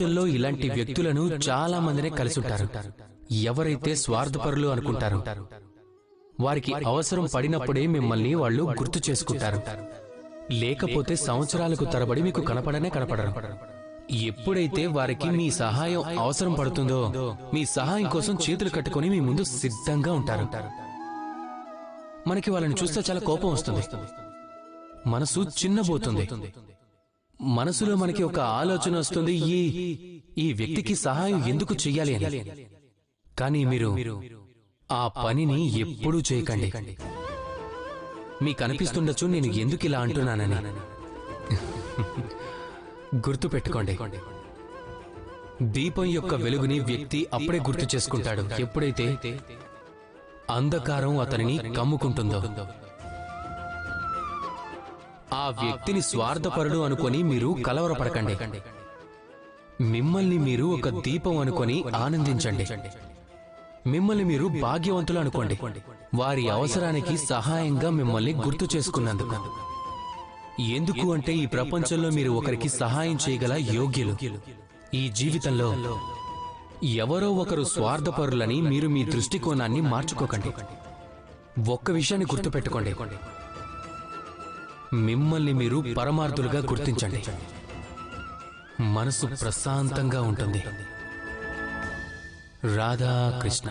ప్రపంచంలో ఇలాంటి వ్యక్తులను చాలా మందినే కలిసుంటారు. ఎవరైతే స్వార్థపరులు అనుకుంటారు, వారికి అవసరం పడినప్పుడే మిమ్మల్ని వాళ్ళు గుర్తు చేసుకుంటారు. లేకపోతే సంవత్సరాలకు తరబడి మీకు కనపడరు. ఎప్పుడైతే వారికి మీ సహాయం అవసరం పడుతుందో, మీ సహాయం కోసం చేతులు కట్టుకుని మీ ముందు సిద్ధంగా ఉంటారు. మనకి వాళ్ళని చూస్తే చాలా కోపం వస్తుంది, మనసు చిన్నబోతుంది. మనసులో మనకి ఒక ఆలోచన వస్తుంది, ఈ వ్యక్తికి సహాయం ఎందుకు చెయ్యాలి అని. కానీ మీరు ఆ పనిని ఎప్పుడూ చేయకండి. మీకు అనిపిస్తుండొచ్చు నేను ఎందుకు ఇలా అంటున్నానని. గుర్తు పెట్టుకోండి, దీపం యొక్క వెలుగుని వ్యక్తి అప్పుడే గుర్తు చేసుకుంటాడు ఎప్పుడైతే అంధకారం అతనిని కమ్ముకుంటుందో. ఆ వ్యక్తిని స్వార్థపరుడు అనుకొని మీరు కలవరపడకండి. మిమ్మల్ని మీరు ఒక దీపం అనుకొని ఆనందించండి. మిమ్మల్ని మీరు భాగ్యవంతులు అనుకోండి, వారి అవసరానికి సహాయంగా మిమ్మల్ని గుర్తు చేసుకున్నందుకు. ఎందుకు అంటే ఈ ప్రపంచంలో మీరు ఒకరికి సహాయం చేయగల యోగ్యులు. ఈ జీవితంలో ఎవరో ఒకరు స్వార్థపరులని మీరు మీ దృష్టికోణాన్ని మార్చుకోకండి. ఒక్క విషయాన్ని గుర్తుపెట్టుకోండి, మిమ్మల్ని మీరు పరమార్థులుగా గుర్తించండి. మనసు ప్రశాంతంగా ఉంటుంది. రాధాకృష్ణ.